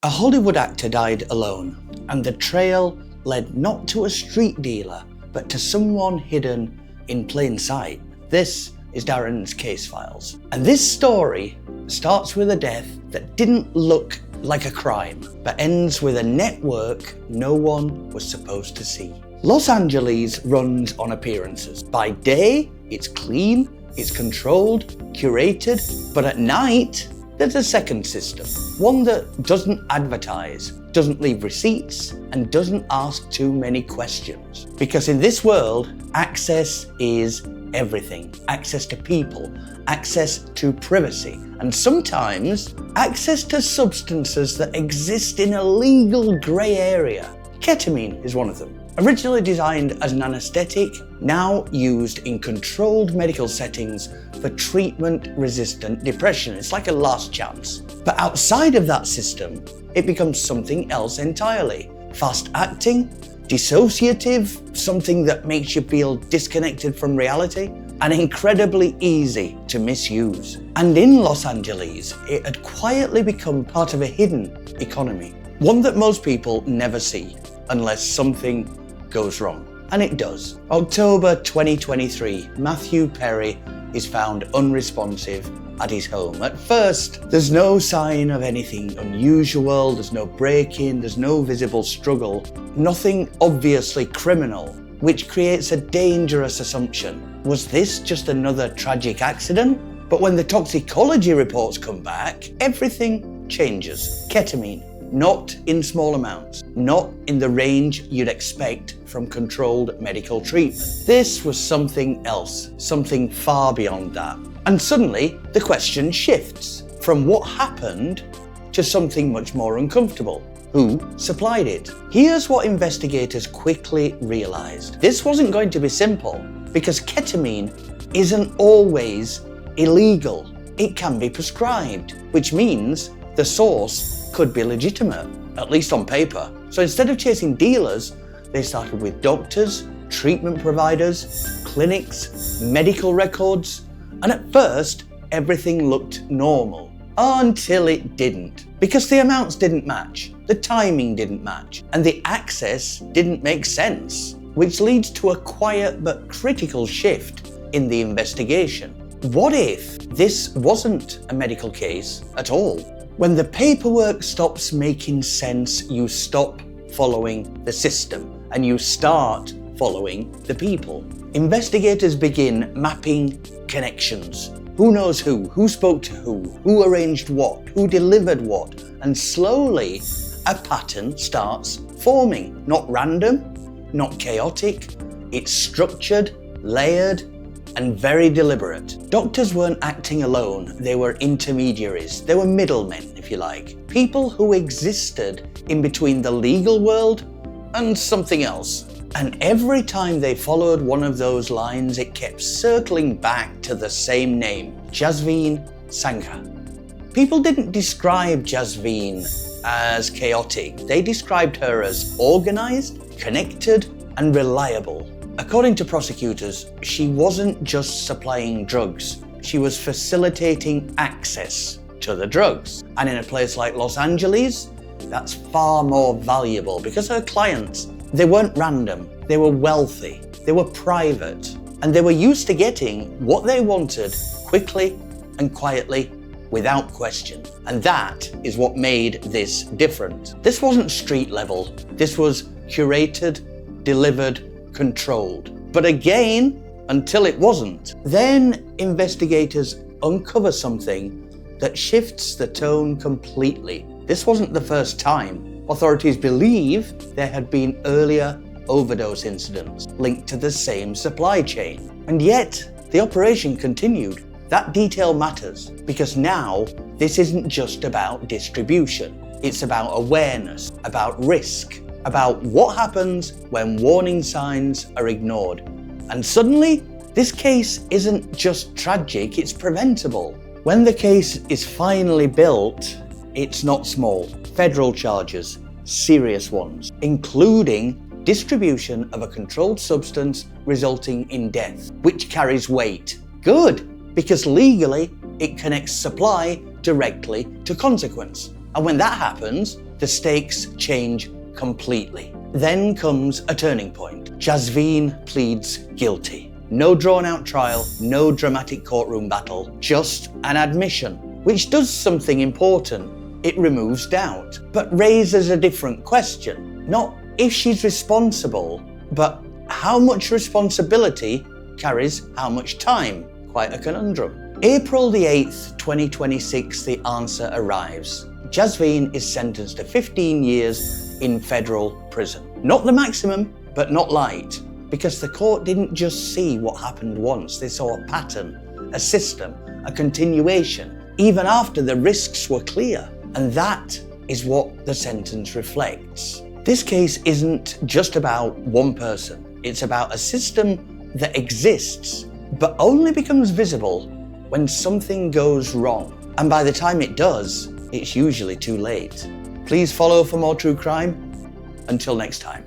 A Hollywood actor died alone, and the trail led not to a street dealer, but to someone hidden in plain sight. This is Darren's Case Files. And this story starts with a death that didn't look like a crime, but ends with a network no one was supposed to see. Los Angeles runs on appearances. By day, it's clean, it's controlled, curated, but at night, there's a second system, one that doesn't advertise, doesn't leave receipts, and doesn't ask too many questions. Because in this world, access is everything. Access to people, access to privacy, and sometimes access to substances that exist in a legal grey area. Ketamine is one of them. Originally designed as an anesthetic, now used in controlled medical settings for treatment-resistant depression. It's like a last chance. But outside of that system, it becomes something else entirely. Fast-acting, dissociative, something that makes you feel disconnected from reality, and incredibly easy to misuse. And in Los Angeles, it had quietly become part of a hidden economy, one that most people never see unless something goes wrong. And it does. October 2023, Matthew Perry is found unresponsive at his home. At first, there's no sign of anything unusual, there's no break-in, there's no visible struggle, nothing obviously criminal, which creates a dangerous assumption. Was this just another tragic accident? But when the toxicology reports come back, everything changes. Ketamine. Not in small amounts, not in the range you'd expect from controlled medical treatment. This was something else, something far beyond that. And suddenly, the question shifts from what happened to something much more uncomfortable. Who supplied it? Here's what investigators quickly realized. This wasn't going to be simple, because ketamine isn't always illegal. It can be prescribed, which means the source could be legitimate, at least on paper. So instead of chasing dealers, they started with doctors, treatment providers, clinics, medical records, and at first, everything looked normal. Until it didn't. Because the amounts didn't match, the timing didn't match, and the access didn't make sense, which leads to a quiet but critical shift in the investigation. What if this wasn't a medical case at all? When the paperwork stops making sense, you stop following the system and you start following the people. Investigators begin mapping connections. Who knows who spoke to who arranged what, who delivered what, and slowly a pattern starts forming. Not random, not chaotic, it's structured, layered, and very deliberate. Doctors weren't acting alone, they were intermediaries. They were middlemen, if you like. People who existed in between the legal world and something else. And every time they followed one of those lines, it kept circling back to the same name, Jasveen Sangha. People didn't describe Jasveen as chaotic. They described her as organized, connected, and reliable. According to prosecutors, she wasn't just supplying drugs, she was facilitating access to the drugs. And in a place like Los Angeles, that's far more valuable because her clients, they weren't random, they were wealthy, they were private, and they were used to getting what they wanted quickly and quietly without question. And that is what made this different. This wasn't street level, this was curated, delivered, controlled. But again, until it wasn't. Then investigators uncover something that shifts the tone completely. This wasn't the first time. Authorities believe there had been earlier overdose incidents linked to the same supply chain. And yet, the operation continued. That detail matters because now this isn't just about distribution. It's about awareness, about risk, about what happens when warning signs are ignored. And suddenly, this case isn't just tragic, it's preventable. When the case is finally built, it's not small. Federal charges, serious ones, including distribution of a controlled substance resulting in death, which carries weight. Good, because legally, it connects supply directly to consequence. And when that happens, the stakes change completely. Then comes a turning point. Jasveen pleads guilty. No drawn-out trial, no dramatic courtroom battle, just an admission, which does something important. It removes doubt, but raises a different question. Not if she's responsible, but how much responsibility carries how much time? Quite a conundrum. April the 8th, 2026, the answer arrives. Jasveen is sentenced to 15 years in federal prison. Not the maximum, but not light, because the court didn't just see what happened once, they saw a pattern, a system, a continuation, even after the risks were clear. And that is what the sentence reflects. This case isn't just about one person, it's about a system that exists, but only becomes visible when something goes wrong. And by the time it does, it's usually too late. Please follow for more true crime. Until next time.